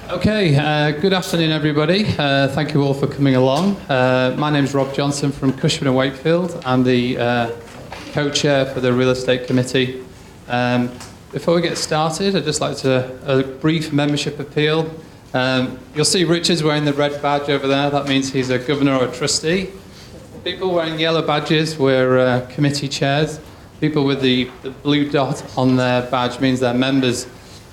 Okay, good afternoon everybody. Thank you all for coming along. My name is Rob Johnson from Cushman & Wakefield. I'm the co-chair for the Real Estate Committee. Before we get started, I'd just like a brief membership appeal. You'll see Richard's wearing the red badge over there. That means he's a governor or a trustee. People wearing yellow badges, we're committee chairs. People with the blue dot on their badge means they're members.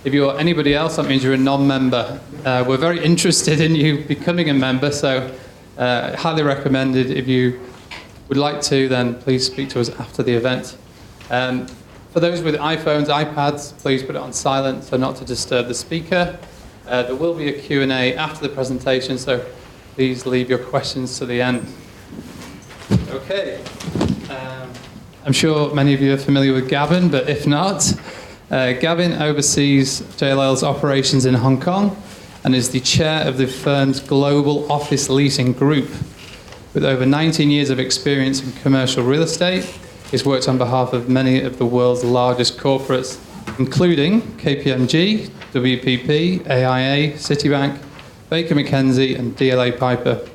If you're anybody else, that means you're a non-member. We're very interested in you becoming a member, so highly recommended. If you would like to, then please speak to us after the event. For those with iPhones, iPads, please put it on silent so not to disturb the speaker. There will be a Q&A after the presentation, so please leave your questions to the end. Okay. I'm sure many of you are familiar with Gavin, but if not, Gavin oversees JLL's operations in Hong Kong and is the chair of the firm's global office leasing group. With over 19 years of experience in commercial real estate, he's worked on behalf of many of the world's largest corporates, including KPMG, WPP, AIA, Citibank, Baker McKenzie, and DLA Piper.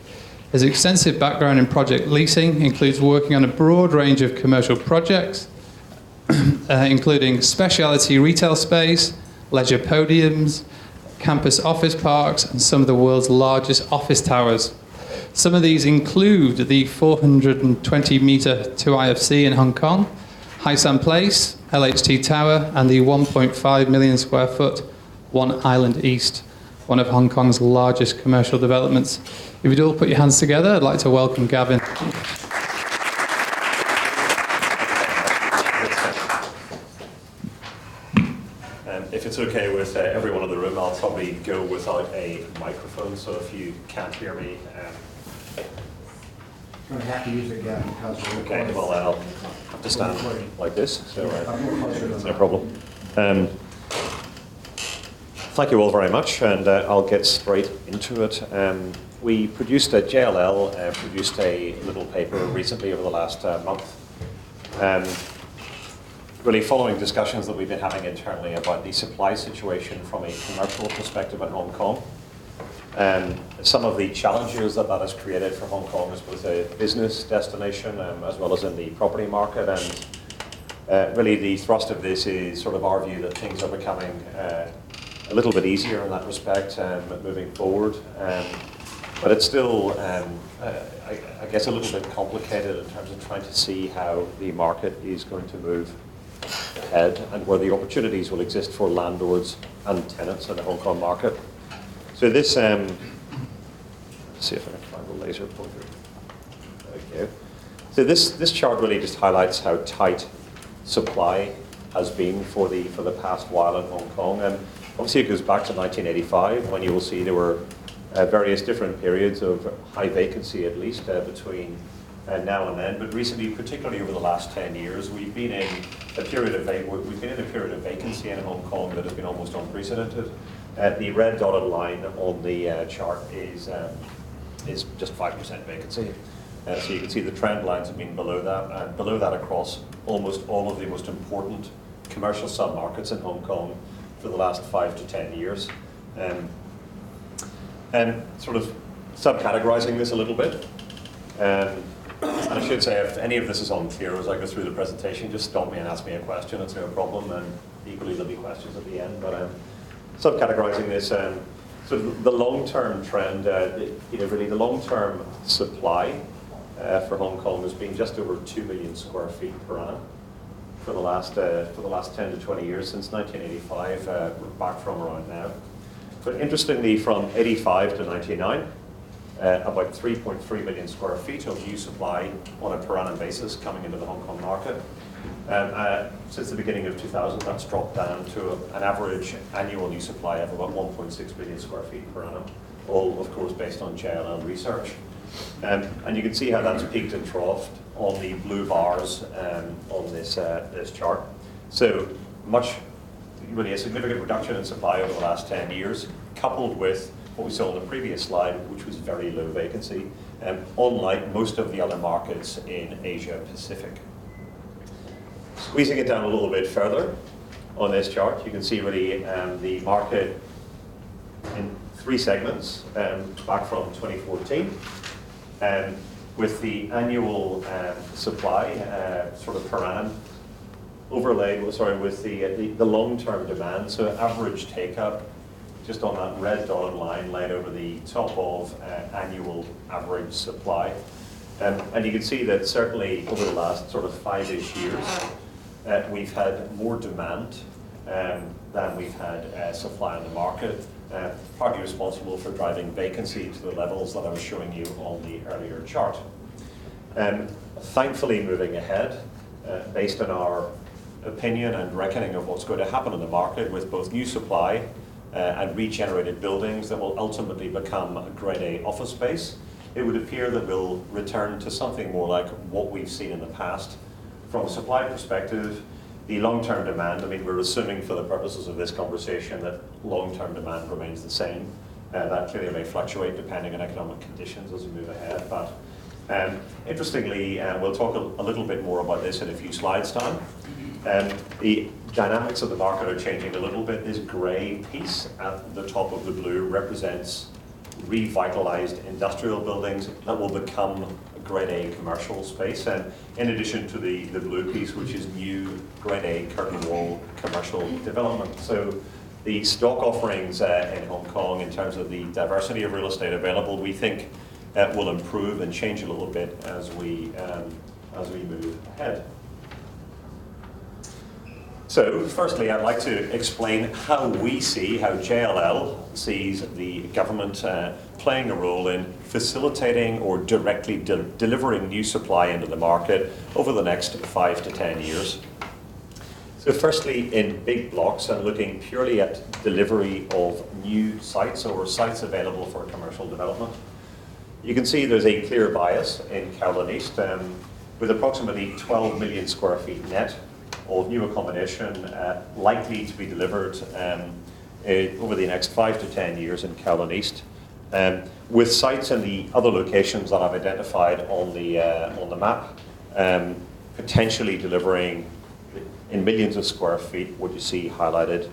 His extensive background in project leasing includes working on a broad range of commercial projects, including specialty retail space, leisure podiums, campus office parks, and some of the world's largest office towers. Some of these include the 420-meter 2IFC in Hong Kong, Hai San Place, LHT Tower, and the 1.5 million square foot One Island East, one of Hong Kong's largest commercial developments. If you'd all put your hands together, I'd like to welcome Gavin. If it's okay with everyone in the room, I'll probably go without a microphone, so if you can't hear me... You're going to have to use it again because we're recording. Okay, well, I'll have to stand like this, so it's no problem. Thank you all very much, and I'll get straight into it. We produced JLL produced a little paper recently over the last month. Really following discussions that we've been having internally about the supply situation from a commercial perspective in Hong Kong. Some of the challenges that has created for Hong Kong as both a business destination as well as in the property market. And really the thrust of this is sort of our view that things are becoming a little bit easier in that respect moving forward. But it's still, I guess, a little bit complicated in terms of trying to see how the market is going to move ahead and where the opportunities will exist for landlords and tenants in the Hong Kong market. So this, let's see if I can find the laser pointer. There we go. So this chart really just highlights how tight supply has been for the past while in Hong Kong. And obviously it goes back to 1985 when you will see there were various different periods of high vacancy at least between now and then, but recently, particularly over the last 10 years, we've been in a period of vacancy in Hong Kong that has been almost unprecedented. The red dotted line on the chart is just 5% vacancy. So you can see the trend lines have been below that, and below that across almost all of the most important commercial sub-markets in Hong Kong for the last 5 to 10 years. And sort of subcategorizing this a little bit. And I should say, if any of this is unclear as I go through the presentation, just stop me and ask me a question. It's no problem, and equally there'll be questions at the end. But subcategorizing this, sort of the long-term trend, really the long-term supply for Hong Kong has been just over 2 million square feet per annum for the last 10 to 20 years since 1985. We're back from around now. But interestingly, from 85 to 99. About 3.3 million square feet of new supply on a per annum basis coming into the Hong Kong market. Since the beginning of 2000, that's dropped down to an average annual new supply of about 1.6 million square feet per annum, all of course based on JLL research. And you can see how that's peaked and troughed on the blue bars on this chart. So really a significant reduction in supply over the last 10 years, coupled with what we saw on the previous slide, which was very low vacancy, unlike most of the other markets in Asia Pacific. Squeezing it down a little bit further on this chart, you can see really the market three segments back from 2014. With the annual supply sort of per annum overlaid, with the long-term demand, so average take-up just on that red dotted line laid over the top of annual average supply. And you can see that certainly over the last sort of 5-ish years, we've had more demand than we've had supply in the market, partly responsible for driving vacancy to the levels that I was showing you on the earlier chart. Thankfully, moving ahead, based on our opinion and reckoning of what's going to happen in the market with both new supply and regenerated buildings that will ultimately become a Grade A office space, it would appear that we'll return to something more like what we've seen in the past. From a supply perspective, the long-term demand, I mean, we're assuming for the purposes of this conversation that long-term demand remains the same. That clearly may fluctuate depending on economic conditions as we move ahead. But interestingly, we'll talk a little bit more about this in a few slides' time. The dynamics of the market are changing a little bit. This grey piece at the top of the blue represents revitalized industrial buildings that will become a Grade A commercial space, and in addition to the blue piece, which is new Grade A curtain wall commercial development. So the stock offerings in Hong Kong in terms of the diversity of real estate available, we think will improve and change a little bit as we move ahead. So, firstly, I'd like to explain how JLL sees the government playing a role in facilitating or directly delivering new supply into the market over the next 5 to 10 years. So firstly, in big blocks and looking purely at delivery of new sites or sites available for commercial development, you can see there's a clear bias in Kowloon East with approximately 12 million square feet net of new accommodation likely to be delivered over the next 5 to 10 years in Kowloon East, with sites in the other locations that I've identified on the map, potentially delivering in millions of square feet, what you see highlighted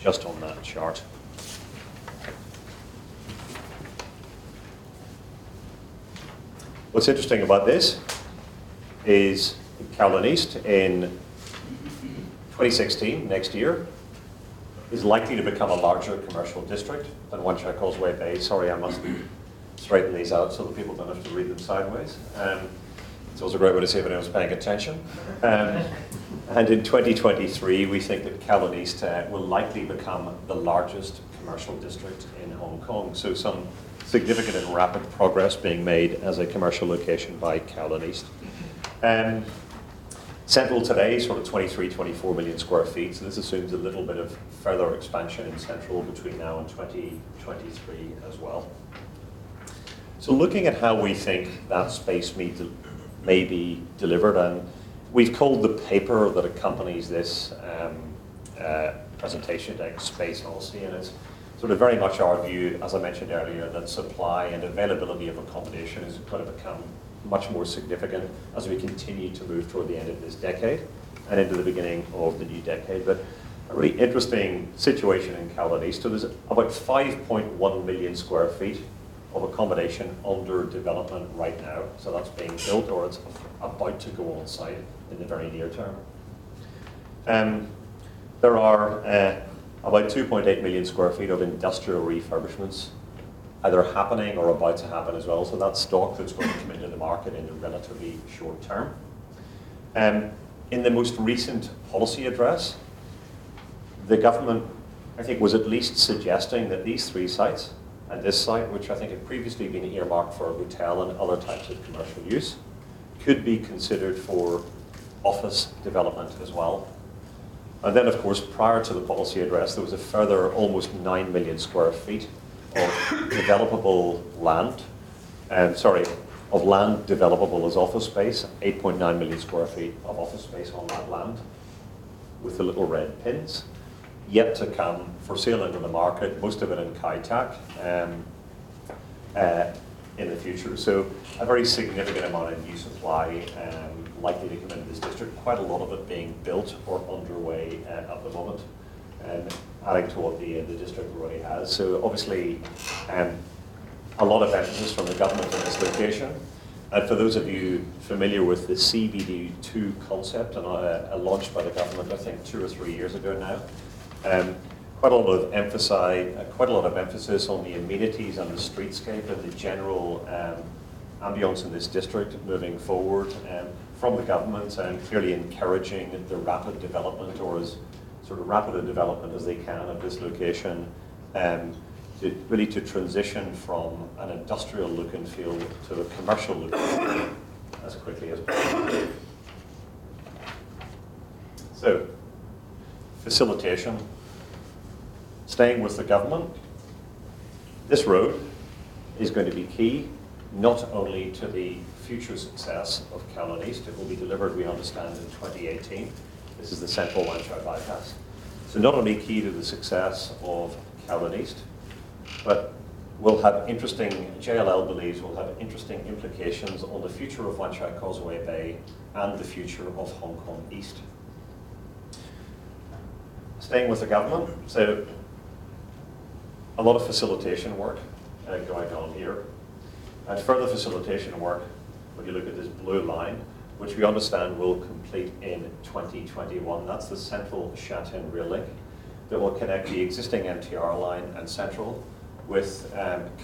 just on that chart. What's interesting about this is Kowloon East in 2016, next year, is likely to become a larger commercial district than Wan Chai Causeway Bay. Sorry, I must straighten these out so that people don't have to read them sideways. It's also a great way to see if anyone's paying attention. And in 2023, we think that Kowloon East will likely become the largest commercial district in Hong Kong. So some significant and rapid progress being made as a commercial location by Kowloon East. Central today is sort of 23, 24 million square feet, so this assumes a little bit of further expansion in Central between now and 2023 as well. So looking at how we think that space may be delivered, and we've called the paper that accompanies this presentation deck Space Odyssey, and it's sort of very much our view, as I mentioned earlier, that supply and availability of accommodation is going to become much more significant as we continue to move toward the end of this decade and into the beginning of the new decade. But a really interesting situation in Kowloon East. So there's about 5.1 million square feet of accommodation under development right now. So that's being built or it's about to go on site in the very near term. There are about 2.8 million square feet of industrial refurbishments either happening or about to happen as well. So that's stock that's going to come into the market in the relatively short term. In the most recent policy address, the government, I think, was at least suggesting that these three sites and this site, which I think had previously been earmarked for hotel and other types of commercial use, could be considered for office development as well. And then, of course, prior to the policy address, there was a further almost 9 million square feet of developable land, of land developable as office space, 8.9 million square feet of office space on that land with the little red pins, yet to come for sale into the market, most of it in Kai Tak in the future. So a very significant amount of new supply likely to come into this district, quite a lot of it being built or underway at the moment. adding to what the district already has. So obviously, a lot of emphasis from the government on this location. And for those of you familiar with the CBD2 concept, and launched by the government, I think 2 or 3 years ago now, quite a lot of emphasis on the amenities and the streetscape and the general ambience in this district moving forward from the government, and clearly encouraging the rapid development, or as sort of rapid a development as they can of this location, to transition from an industrial look and feel to a commercial look and feel as quickly as possible. So, facilitation. Staying with the government, this road is going to be key, not only to the future success of Kowloon East. It will be delivered, we understand, in 2018. This is the central Wan Chai bypass. So not only key to the success of Kowloon East, but JLL believes will have interesting implications on the future of Wan Chai Causeway Bay and the future of Hong Kong East. Staying with the government, so a lot of facilitation work going on here. And further facilitation work, when you look at this blue line, which we understand will complete in 2021. That's the central Sha-Tin rail link that will connect the existing MTR line and central with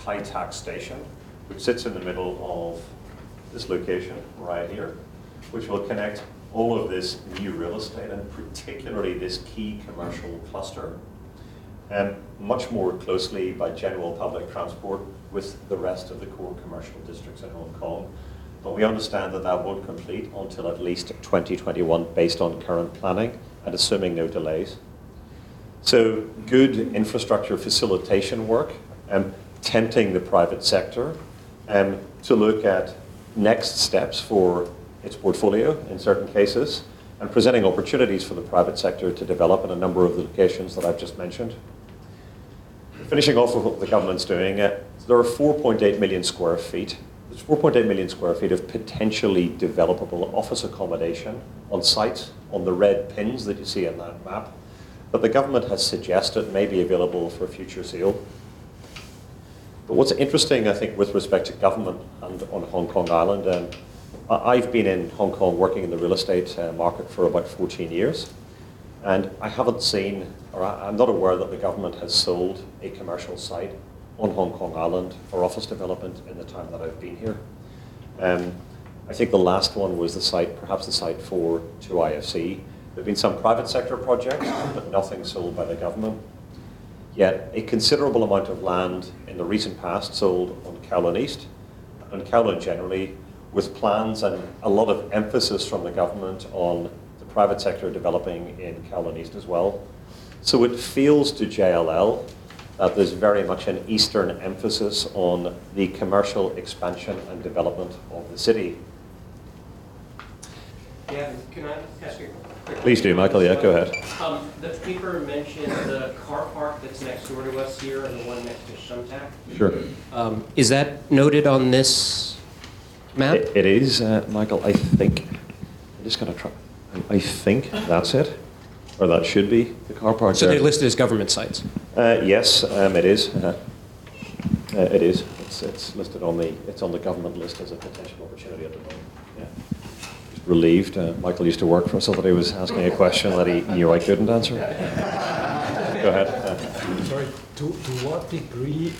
Kai Tak Station, which sits in the middle of this location right here, which will connect all of this new real estate, and particularly this key commercial cluster, much more closely by general public transport with the rest of the core commercial districts in Hong Kong. But we understand that that won't complete until at least 2021 based on current planning and assuming no delays. So good infrastructure facilitation work, tempting the private sector to look at next steps for its portfolio in certain cases, and presenting opportunities for the private sector to develop in a number of the locations that I've just mentioned. Finishing off with what the government's doing, there are 4.8 million square feet. There's 4.8 million square feet of potentially developable office accommodation on sites on the red pins that you see in that map, that the government has suggested may be available for future sale. But what's interesting, I think, with respect to government and on Hong Kong Island, I've been in Hong Kong working in the real estate market for about 14 years. And I haven't seen, or I'm not aware that the government has sold a commercial site on Hong Kong Island for office development in the time that I've been here. I think the last one was perhaps the site for 2IFC. There have been some private sector projects, but nothing sold by the government. Yet a considerable amount of land in the recent past sold on Kowloon East, and Kowloon generally, with plans and a lot of emphasis from the government on the private sector developing in Kowloon East as well. So it feels to JLL that there's very much an Eastern emphasis on the commercial expansion and development of the city. Yeah, can I ask you a quick Please do, Michael. Yeah, go ahead. The paper mentioned the car park that's next door to us here and the one next to ShumTak. Sure. Is that noted on this map? It is, Michael. I think, I'm just going to try. I think that's it, or that should be the car park. So there. they're listed as government sites? Yes, it is. It is. It's listed on the government list as a potential opportunity at the moment. Yeah. Just relieved. Michael used to work for us, so that he was asking a question that he knew I couldn't answer. Go ahead. Sorry. To what degree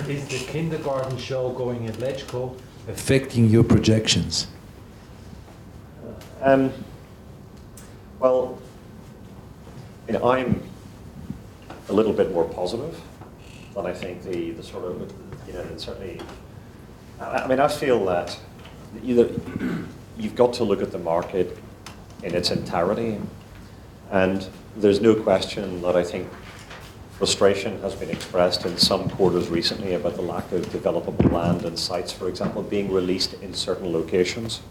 is the kindergarten show going at Lechco affecting your projections? Well, I'm a little bit more positive than I think the sort of, and certainly, I feel that you've got to look at the market in its entirety, and there's no question that I think frustration has been expressed in some quarters recently about the lack of developable land and sites, for example, being released in certain locations.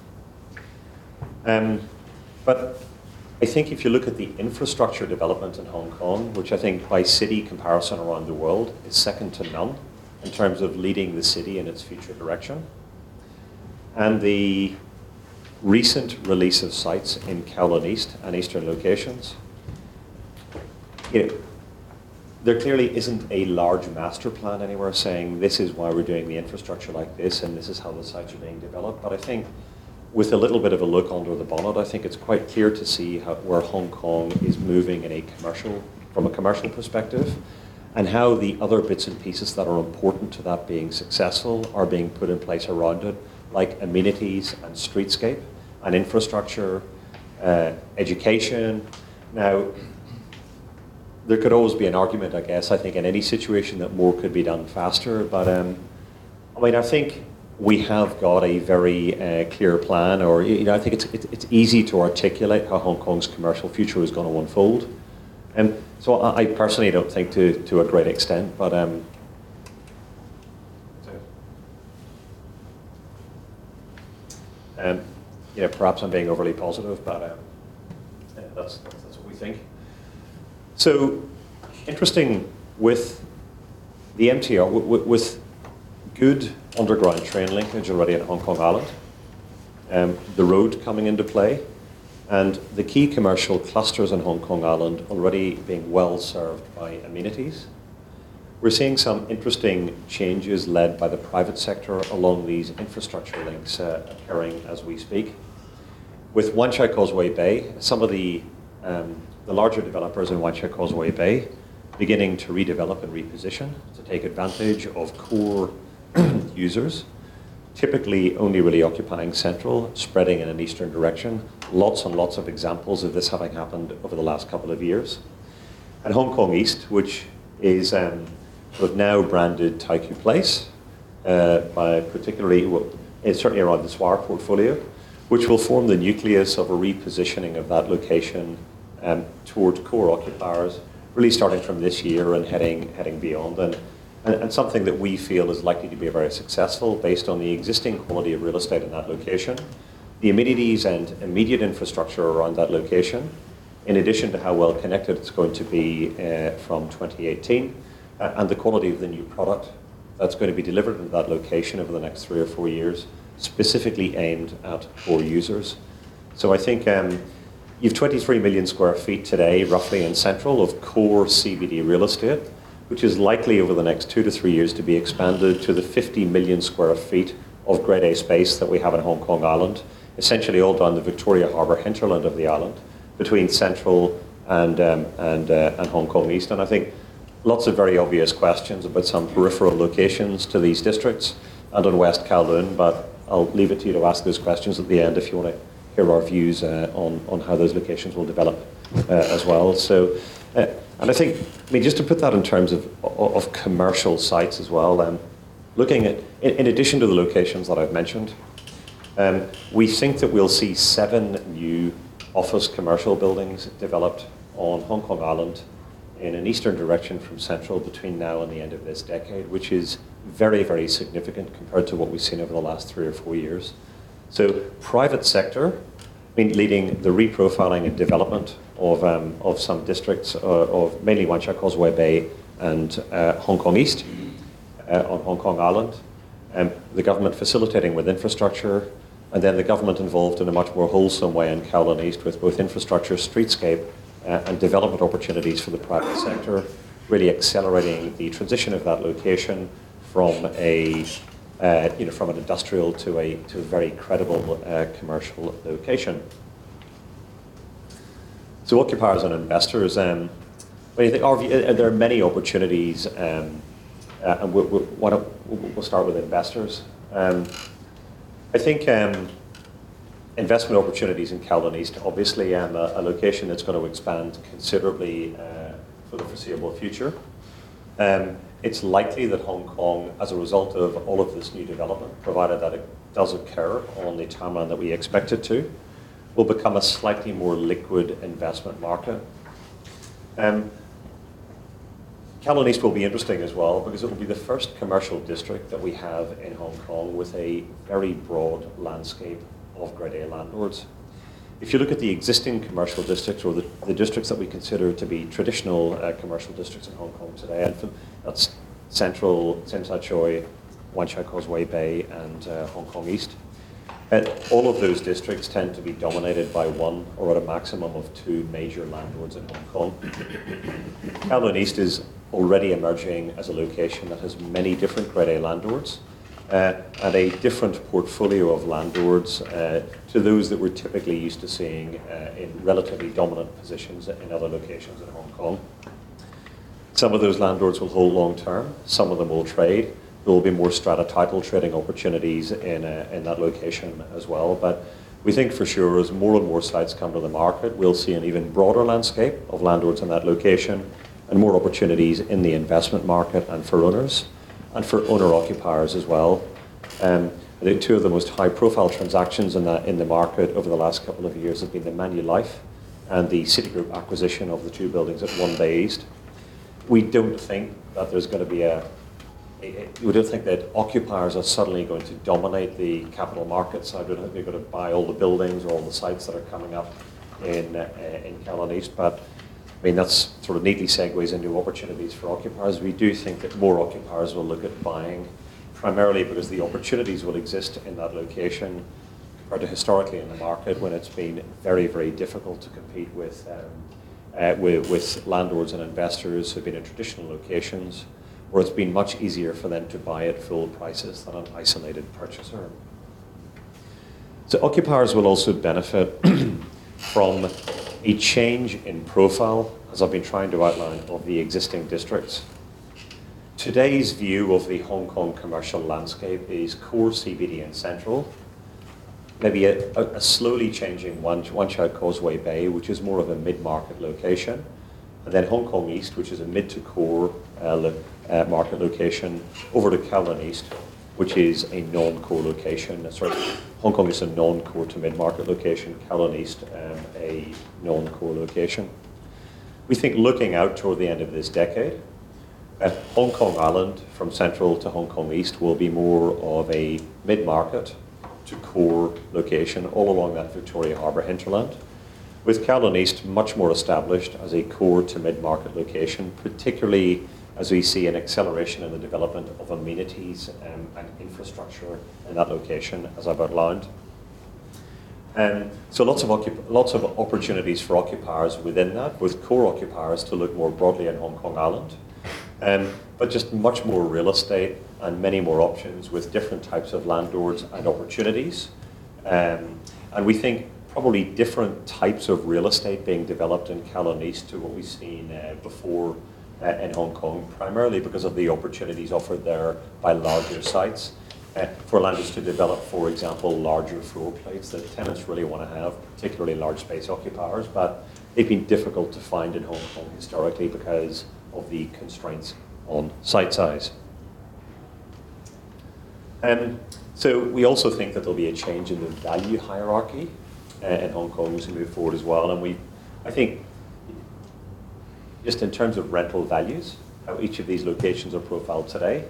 But I think if you look at the infrastructure development in Hong Kong, which I think by city comparison around the world is second to none in terms of leading the city in its future direction, and the recent release of sites in Kowloon East and eastern locations, there clearly isn't a large master plan anywhere saying this is why we're doing the infrastructure like this and this is how the sites are being developed. But I think with a little bit of a look under the bonnet, I think it's quite clear to see where Hong Kong is moving from a commercial perspective, and how the other bits and pieces that are important to that being successful are being put in place around it, like amenities and streetscape and infrastructure, education. Now, there could always be an argument, I guess, I think in any situation that more could be done faster, but I think we have got a very clear plan, or I think it's easy to articulate how Hong Kong's commercial future is going to unfold. So I personally don't think to a great extent, but perhaps I'm being overly positive, but that's what we think. So interesting with the MTR, with good underground train linkage already in Hong Kong Island, the road coming into play, and the key commercial clusters in Hong Kong Island already being well served by amenities. We're seeing some interesting changes led by the private sector along these infrastructure links occurring as we speak. With Wan Chai Causeway Bay, some of the larger developers in Wan Chai Causeway Bay beginning to redevelop and reposition to take advantage of core users, typically only really occupying central, spreading in an eastern direction. Lots and lots of examples of this having happened over the last couple of years. And Hong Kong East, which is sort of now branded Taikoo Place, by particularly, it's certainly around the Swire portfolio, which will form the nucleus of a repositioning of that location toward core occupiers, really starting from this year and heading beyond. And something that we feel is likely to be very successful based on the existing quality of real estate in that location, the amenities and immediate infrastructure around that location, in addition to how well connected it's going to be from 2018, and the quality of the new product that's going to be delivered in that location over the next 3 or 4 years, specifically aimed at core users. So I think you've 23 million square feet today, roughly in central, of core CBD real estate, which is likely over the next 2 to 3 years to be expanded to the 50 million square feet of Grade A space that we have in Hong Kong Island, essentially all down the Victoria Harbour hinterland of the island, between Central and Hong Kong East. And I think lots of very obvious questions about some peripheral locations to these districts and on West Kowloon, but I'll leave it to you to ask those questions at the end if you want to hear our views on how those locations will develop as well. So, and I think, just to put that in terms of commercial sites as well, looking at, in addition to the locations that I've mentioned, we think that we'll see 7 new office commercial buildings developed on Hong Kong Island in an eastern direction from Central between now and the end of this decade, which is very, very significant compared to what we've seen over the last 3 or 4 years. So private sector, leading the reprofiling and development of some districts of mainly Wan Chai Causeway Bay and Hong Kong East on Hong Kong Island, the government facilitating with infrastructure, and then the government involved in a much more wholesome way in Kowloon East with both infrastructure, streetscape, and development opportunities for the private sector, really accelerating the transition of that location from from an industrial to a very credible commercial location. So occupiers and investors, there are many opportunities, and we'll start with investors. I think investment opportunities in Kowloon East, obviously, a location that's going to expand considerably for the foreseeable future. It's likely that Hong Kong, as a result of all of this new development, provided that it does occur on the timeline that we expect it to, will become a slightly more liquid investment market. Kowloon East will be interesting as well because it will be the first commercial district that we have in Hong Kong with a very broad landscape of Grade A landlords. If you look at the existing commercial districts, or the districts that we consider to be traditional commercial districts in Hong Kong today, and that's Central, Tsim Sha Tsui, Wan Chai Causeway Bay, and Hong Kong East, all of those districts tend to be dominated by 1 or at a maximum of 2 major landlords in Hong Kong. Kowloon East is already emerging as a location that has many different Grade A landlords and a different portfolio of landlords to those that we're typically used to seeing in relatively dominant positions in other locations in Hong Kong. Some of those landlords will hold long term, some of them will trade. There will be more strata title trading opportunities in that location as well. But we think for sure as more and more sites come to the market, we'll see an even broader landscape of landlords in that location and more opportunities in the investment market and for owners and for owner-occupiers as well. I think two of the most high-profile transactions in the market over the last couple of years have been the Manulife and the Citigroup acquisition of the two buildings at One Bay East. We don't think that there's going to be we don't think that occupiers are suddenly going to dominate the capital markets. I don't think they're going to buy all the buildings or all the sites that are coming up in Kowloon East, but I mean that's sort of neatly segues into opportunities for occupiers. We do think that more occupiers will look at buying, primarily because the opportunities will exist in that location compared to historically in the market when it's been very, very difficult to compete with landlords and investors who've been in traditional locations, where it's been much easier for them to buy at full prices than an isolated purchaser. So occupiers will also benefit from a change in profile, as I've been trying to outline, of the existing districts. Today's view of the Hong Kong commercial landscape is core CBD and central, maybe a slowly changing Wan Chau Causeway Bay, which is more of a mid-market location, and then Hong Kong East, which is a mid to core market location, over to Kowloon East, which is a non-core location. Sorry, Hong Kong is a non-core to mid-market location, Kowloon East a non-core location. We think looking out toward the end of this decade, Hong Kong Island from central to Hong Kong East will be more of a mid-market to core location all along that Victoria Harbour hinterland, with Kowloon East much more established as a core to mid-market location, particularly as we see an acceleration in the development of amenities and infrastructure in that location, as I've outlined. So lots of opportunities for occupiers within that, with core occupiers to look more broadly in Hong Kong Island, but just much more real estate and many more options with different types of landlords and opportunities. And we think probably different types of real estate being developed in Kowloon East to what we've seen before in Hong Kong, primarily because of the opportunities offered there by larger sites for landlords to develop, for example, larger floor plates that tenants really want to have, particularly large space occupiers, but they've been difficult to find in Hong Kong historically because of the constraints on site size. So we also think that there'll be a change in the value hierarchy in Hong Kong as we move forward as well. And I think, just in terms of rental values, how each of these locations are profiled today,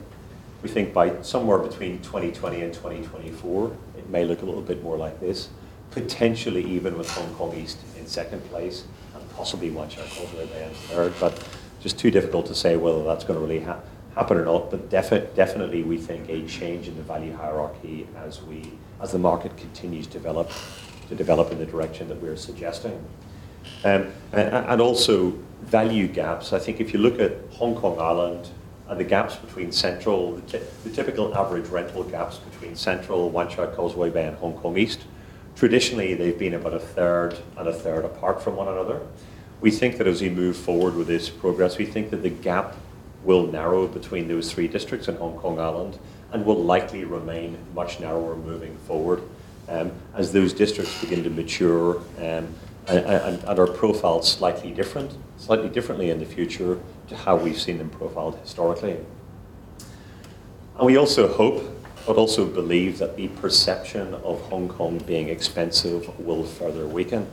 we think by somewhere between 2020 and 2024, it may look a little bit more like this, potentially even with Hong Kong East in second place and possibly Wan Chau Causeway Bay in third, but just too difficult to say whether that's going to really happen or not. But definitely we think a change in the value hierarchy as the market continues to develop in the direction that we're suggesting. And also value gaps. I think if you look at Hong Kong Island and the gaps between central, the typical average rental gaps between central, Wan Chau Causeway Bay and Hong Kong East, traditionally they've been about a third and a third apart from one another. We think that as we move forward with this progress, we think that the gap will narrow between those three districts in Hong Kong Island and will likely remain much narrower moving forward as those districts begin to mature and are profiled slightly differently in the future to how we've seen them profiled historically. And we also hope, but also believe that the perception of Hong Kong being expensive will further weaken.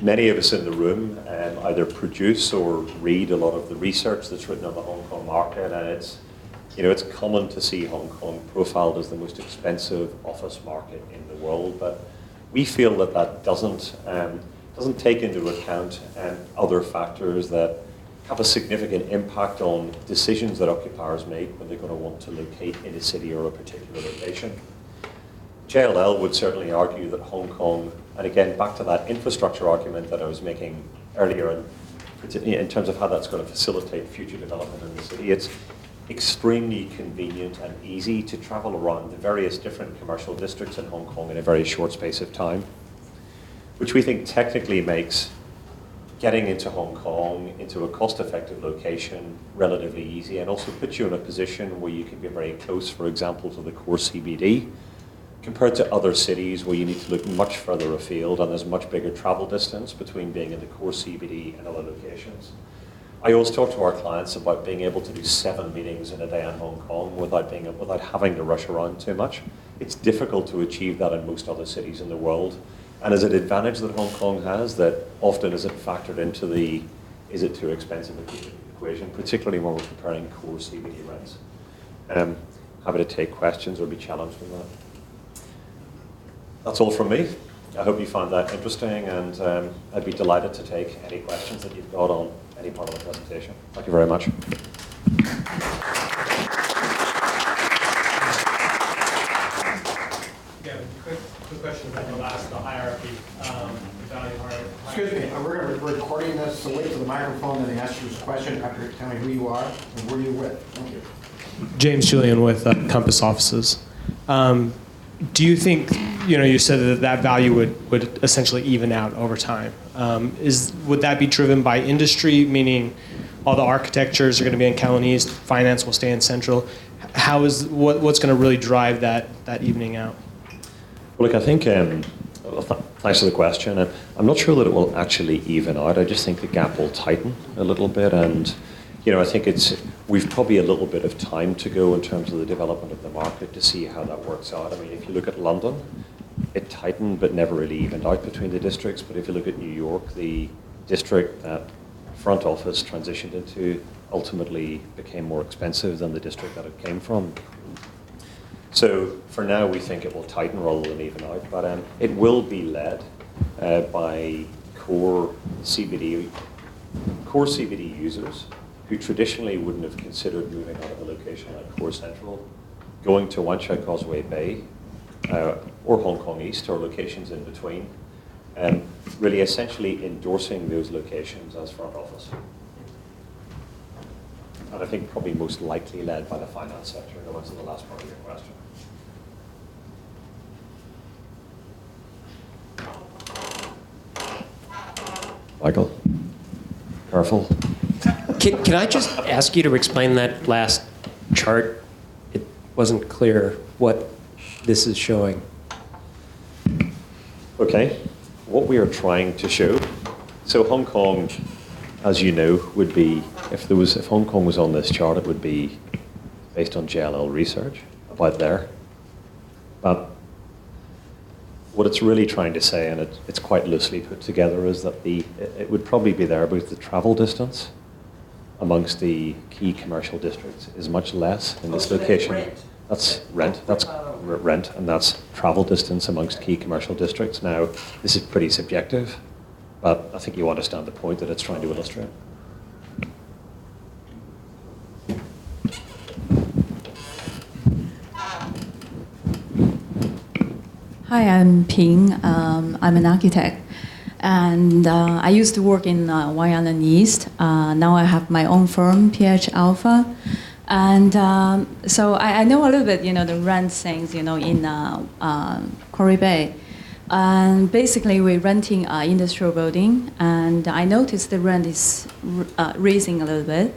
Many of us in the room either produce or read a lot of the research that's written on the Hong Kong market, and it's common to see Hong Kong profiled as the most expensive office market in the world, but we feel that doesn't take into account other factors that have a significant impact on decisions that occupiers make when they're going to want to locate in a city or a particular location. JLL would certainly argue that Hong Kong, and again back to that infrastructure argument that I was making earlier, and in terms of how that's going to facilitate future development in the city. It's extremely convenient and easy to travel around the various different commercial districts in Hong Kong in a very short space of time, which we think technically makes getting into Hong Kong, into a cost-effective location, relatively easy, and also puts you in a position where you can be very close, for example, to the core CBD, compared to other cities where you need to look much further afield and there's much bigger travel distance between being in the core CBD and other locations. I always talk to our clients about being able to do 7 meetings in a day in Hong Kong without having to rush around too much. It's difficult to achieve that in most other cities in the world. And is it an advantage that Hong Kong has that often isn't factored into the is it too expensive equation, particularly when we're comparing core CBD rents. Happy to take questions or be challenged on that. That's all from me. I hope you found that interesting, and I'd be delighted to take any questions that you've got on any part of the presentation. Thank you very much. Yeah, quick question about the last, the hierarchy, the value hierarchy. Excuse me, we're going to be recording this, so wait for the microphone and ask you a question after tell me who you are and where you're with. Thank you. James Julian with Compass Offices. Do you think, you said that that value would essentially even out over time. Would that be driven by industry, meaning all the architectures are going to be in Kowloon East, finance will stay in Central? What's going to really drive that evening out? Well, look, I think, thanks for the question. I'm not sure that it will actually even out. I just think the gap will tighten a little bit, and I think we've probably a little bit of time to go in terms of the development of the market to see how that works out. I mean, if you look at London, it tightened but never really evened out between the districts. But if you look at New York, the district that front office transitioned into ultimately became more expensive than the district that it came from. So for now, we think it will tighten rather than even out. But it will be led by core CBD users who traditionally wouldn't have considered moving out of a location like Core Central, going to Wan Chai Causeway Bay, or Hong Kong East, or locations in between, and really essentially endorsing those locations as front office. And I think probably most likely led by the finance sector, to answer the last part of your question. Michael, careful. Can I just ask you to explain that last chart? It wasn't clear what this is showing. Okay, what we are trying to show, so Hong Kong, as you know, would be, if Hong Kong was on this chart, it would be based on JLL research, about there. But what it's really trying to say, and it's quite loosely put together, is that it would probably be there because the travel distance amongst the key commercial districts is much less in this location. That's rent. That's rent, and that's travel distance amongst key commercial districts. Now, this is pretty subjective, but I think you understand the point that it's trying to illustrate. Hi, I'm Ping. I'm an architect. And I used to work in Kowloon East. Now I have my own firm, PH Alpha. And so I know a little bit, the rent things, in Quarry Bay. And basically, we're renting an industrial building. And I noticed the rent is raising a little bit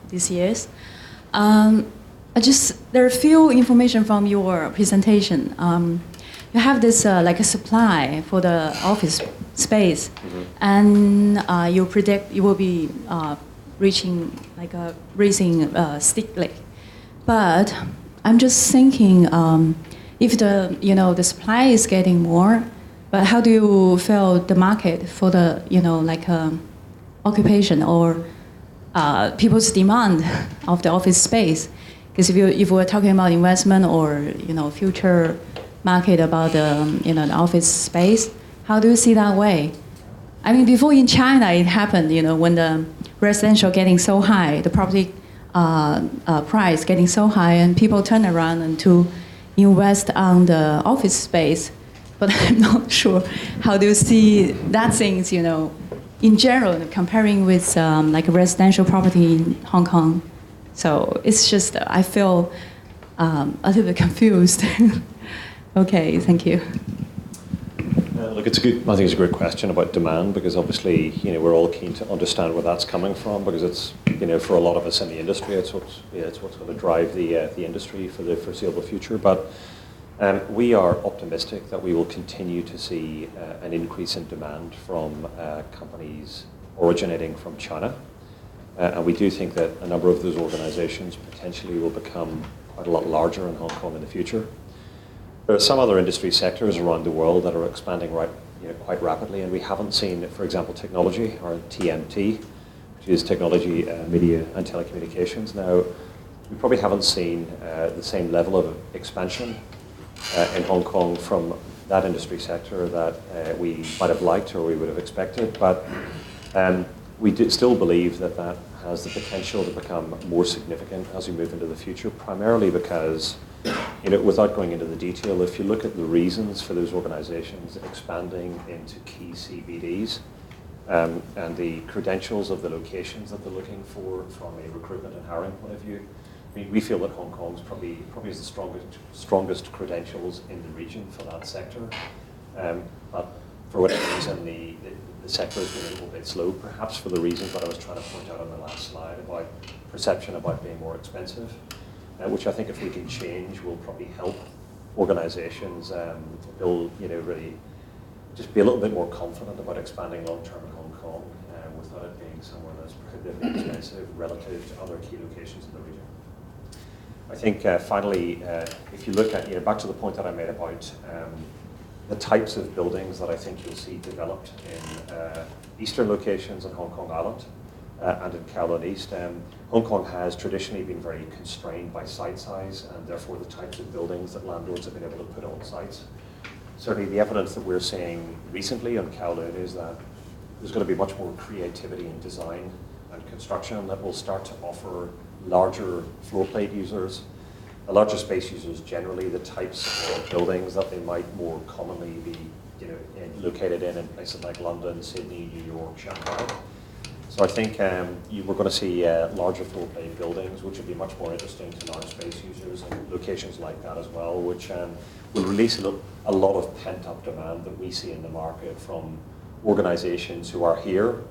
these years. There are a few information from your presentation. You have this like a supply for the office space, and you predict you will be raising steeply. But I'm just thinking, if the supply is getting more, but how do you feel the market for the occupation or people's demand of the office space? Because if we're talking about investment or future market about the office space, how do you see that way? I mean, before in China it happened, when the residential getting so high, the property price getting so high, and people turn around and to invest on the office space. But I'm not sure how do you see that things, in in general, comparing with like a residential property in Hong Kong. So it's just, I feel a little bit confused. Okay, thank you. Look, I think it's a great question about demand, because obviously, we're all keen to understand where that's coming from, because it's, for a lot of us in the industry, it's what's going to drive the industry for the foreseeable future. But we are optimistic that we will continue to see an increase in demand from companies originating from China. And we do think that a number of those organizations potentially will become quite a lot larger in Hong Kong in the future. There are some other industry sectors around the world that are expanding quite rapidly, and we haven't seen, for example, technology, or TMT, which is technology, media, and telecommunications. Now, we probably haven't seen the same level of expansion in Hong Kong from that industry sector that we might have liked or we would have expected, but we do still believe that that has the potential to become more significant as we move into the future, primarily because, without going into the detail, if you look at the reasons for those organizations expanding into key CBDs and the credentials of the locations that they're looking for from a recruitment and hiring point of view, I mean, we feel that Hong Kong's probably has the strongest credentials in the region for that sector. But for whatever reason, the sector has been a little bit slow, perhaps for the reasons that I was trying to point out on the last slide about perception about being more expensive, which I think if we can change will probably help organizations build, really just be a little bit more confident about expanding long-term in Hong Kong without it being somewhere that's prohibitively expensive relative to other key locations in the region. I think finally, if you look at, back to the point that I made about the types of buildings that I think you'll see developed in eastern locations in Hong Kong Island and in Kowloon East. Hong Kong has traditionally been very constrained by site size, and therefore the types of buildings that landlords have been able to put on sites. Certainly the evidence that we're seeing recently on Kowloon is that there's going to be much more creativity in design and construction that will start to offer larger floor plate users, larger space users generally, the types of buildings that they might more commonly be located in places like London, Sydney, New York, Shanghai. So I think we're going to see larger floor plate buildings, which will be much more interesting to large space users, and locations like that as well, which will release a lot of pent-up demand that we see in the market from organizations who are here,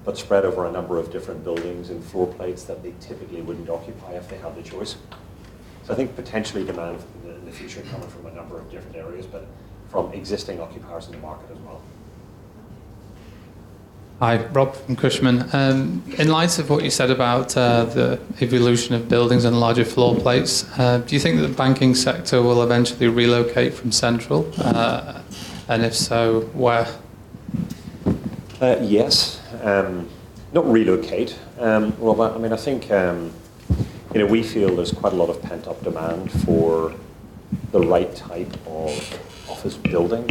but spread over a number of different buildings and floor plates that they typically wouldn't occupy if they had the choice. So I think potentially demand in the future coming from a number of different areas, but from existing occupiers in the market as well. Hi, Rob from Cushman. In light of what you said about the evolution of buildings and larger floor plates, do you think that the banking sector will eventually relocate from Central? And if so, where? Yes, not relocate. Rob, I mean, I think we feel there's quite a lot of pent-up demand for the right type of office building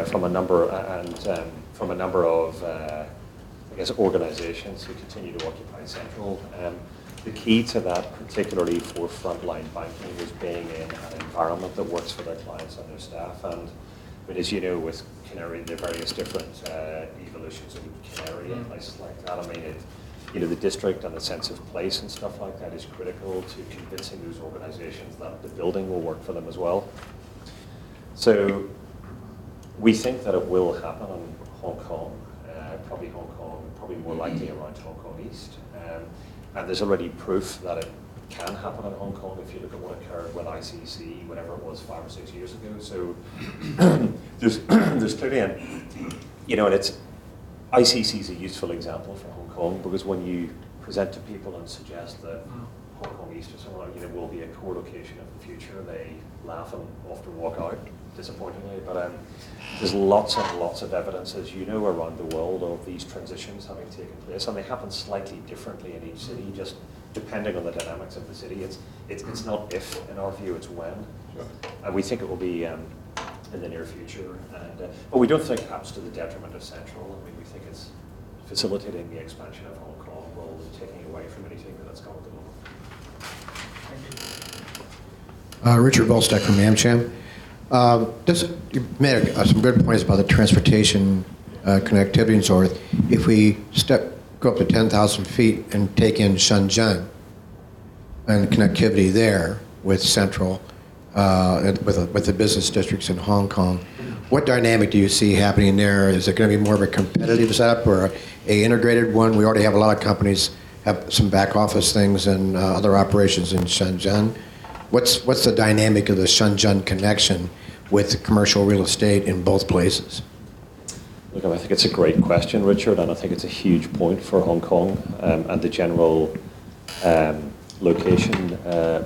from a number of organizations who continue to occupy Central. The key to that, particularly for frontline banking, is being in an environment that works for their clients and their staff. But as you know, with Canary, there are various different evolutions of Canary and places like that. I mean, the district and the sense of place and stuff like that is critical to convincing those organizations that the building will work for them as well. So we think that it will happen in Hong Kong, probably more likely around Hong Kong East. And there's already proof that it can happen in Hong Kong if you look at what occurred with ICC, whatever it was, 5 or 6 years ago. So there's clearly and it's ICC is a useful example for Hong Kong, because when you present to people and suggest that Hong Kong East or somewhere will be a core location of the future, they laugh and often walk out, disappointingly. But there's lots and lots of evidence, as you know, around the world of these transitions having taken place, and they happen slightly differently in each city, just depending on the dynamics of the city. It's not if, in our view, it's when. Sure. And we think it will be in the near future. But we don't think it happens to the detriment of Central. I mean, we think it's facilitating the expansion of Hong Kong rather than taking away from anything that's gone at the moment. Thank you. Richard Volstack from AmCham. You made some good points about the transportation connectivity and so forth. If we go up to 10,000 feet and take in Shenzhen and connectivity there with central, with the business districts in Hong Kong, what dynamic do you see happening there? Is it going to be more of a competitive setup or a integrated one? We already have a lot of companies have some back office things and other operations in Shenzhen. What's the dynamic of the Shenzhen connection with commercial real estate in both places? Look, I think it's a great question, Richard, and I think it's a huge point for Hong Kong and the general location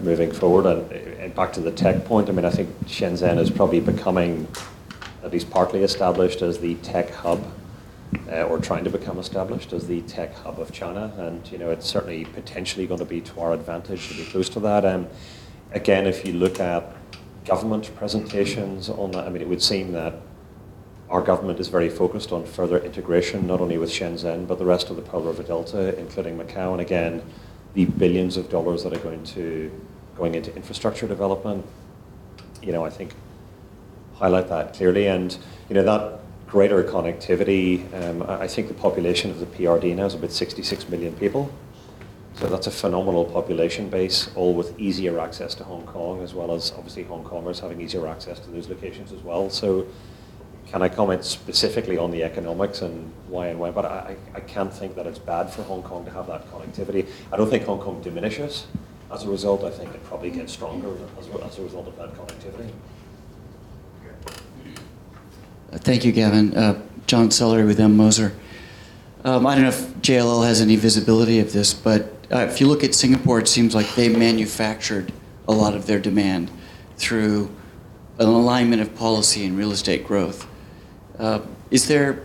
moving forward. And back to the tech point, I mean, I think Shenzhen is probably becoming at least partly established as the tech hub, or trying to become established as the tech hub of China. And, you know, it's certainly potentially going to be to our advantage to be close to that. Again, if you look at government presentations on that, I mean, it would seem that our government is very focused on further integration, not only with Shenzhen, but the rest of the Pearl River Delta, including Macau. And again, the billions of dollars that are going into infrastructure development, you know, I think highlight that clearly. And, you know, that greater connectivity, I think the population of the PRD now is about 66 million people. So that's a phenomenal population base, all with easier access to Hong Kong, as well as obviously Hong Kongers having easier access to those locations as well. So can I comment specifically on the economics and why and when? But I can't think that it's bad for Hong Kong to have that connectivity. I don't think Hong Kong diminishes as a result. I think it probably gets stronger as a result of that connectivity. Thank you, Gavin. John Sellery with M. Moser. I don't know if JLL has any visibility of this, but if you look at Singapore, it seems like they manufactured a lot of their demand through an alignment of policy and real estate growth. Is there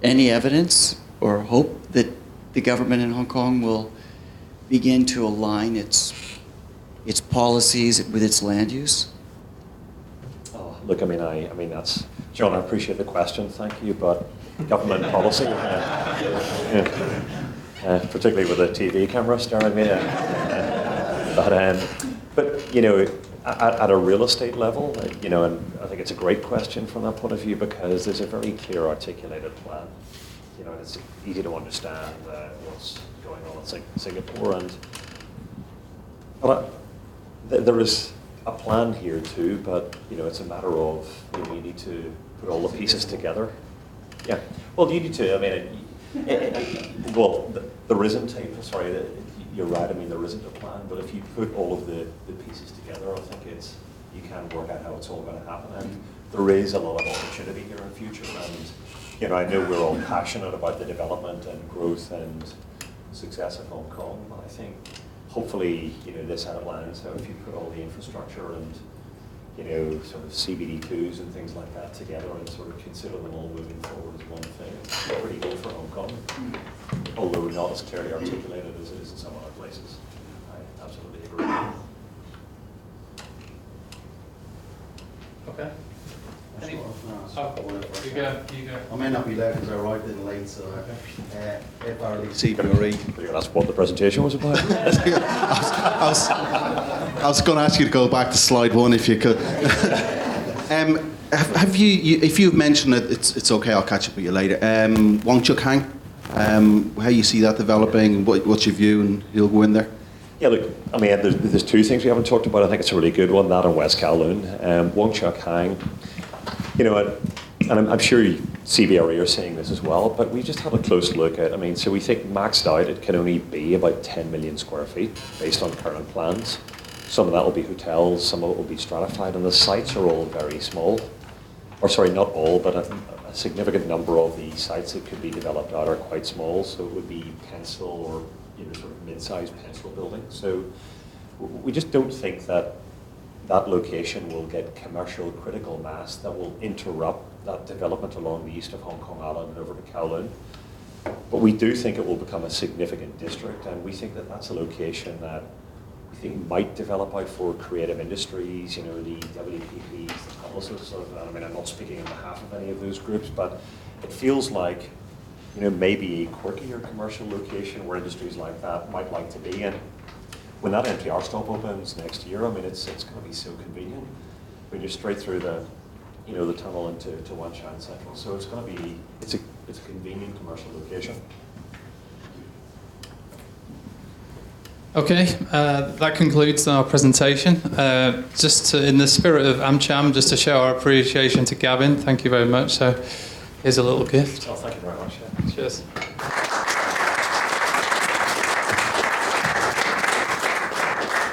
any evidence or hope that the government in Hong Kong will begin to align its policies with its land use? Oh, look, I mean that's, John, I appreciate the question, thank you, but government policy, particularly with a TV camera staring me, but you know, at a real estate level, you know, and I think it's a great question from that point of view because there's a very clear articulated plan. You know, it's easy to understand what's going on in Singapore, but there is a plan here too. But you know, it's a matter of you need to put all the pieces together. Yeah. Well, you need to. I mean, well, there isn't a. Sorry, you're right. I mean, there isn't a plan. But if you put all of the pieces together, I think you can work out how it's all going to happen. And there is a lot of opportunity here in the future. And you know, I know we're all passionate about the development and growth and success of Hong Kong. But I think hopefully, you know, this outlines how if you put all the infrastructure and you know, sort of CBD2s and things like that together and sort of consider them all moving forward as one thing. It's pretty good for Hong Kong, although not as clearly articulated as it is in some other places. I absolutely agree. Okay. You go. I may not be there because I arrived in late, so FRDC. That's what the presentation was about. I was going to ask you to go back to slide one if you could. Have you, if you've mentioned it, it's okay, I'll catch up with you later. Wong Chuk Hang, how you see that developing, what's your view, and you'll go in there? Yeah, look, I mean, there's two things we haven't talked about. I think it's a really good one, that and West Kowloon. Wong Chuk Hang, you know, and I'm sure CBRE are seeing this as well, but we just had a close look at, I mean, so we think maxed out it can only be about 10 million square feet based on current plans. Some of that will be hotels, some of it will be stratified, and the sites are all very small. Or sorry, not all, but a significant number of the sites that could be developed out are quite small, so it would be pencil or, you know, sort of mid-sized pencil buildings. So we just don't think that that location will get commercial critical mass that will interrupt that development along the east of Hong Kong Island and over to Kowloon. But we do think it will become a significant district, and we think that that's a location that we think might develop out for creative industries, you know, the WPPs, the publicists, I mean, I'm not speaking on behalf of any of those groups, but it feels like, you know, maybe a quirkier commercial location where industries like that might like to be. And when that MTR stop opens next year, I mean, it's going to be so convenient. When you're straight through the, you know, the tunnel into Wan Chai Central. So it's going to be, it's a it's a convenient commercial location. Okay, that concludes our presentation. In the spirit of AmCham, just to show our appreciation to Gavin, thank you very much. So here's a little gift. Oh, thank you very much. Yeah. Cheers.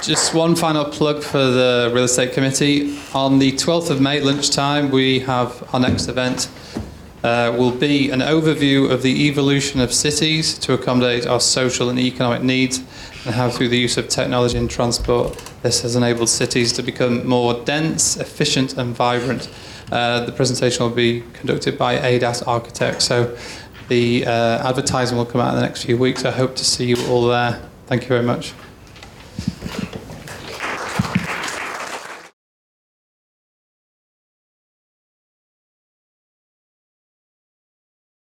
Just one final plug for the Real Estate Committee. On the 12th of May, lunchtime, we have our next event. Will be an overview of the evolution of cities to accommodate our social and economic needs, and how through the use of technology and transport this has enabled cities to become more dense, efficient and vibrant. The presentation will be conducted by ADAS Architects, so the advertising will come out in the next few weeks. I hope to see you all there. Thank you very much.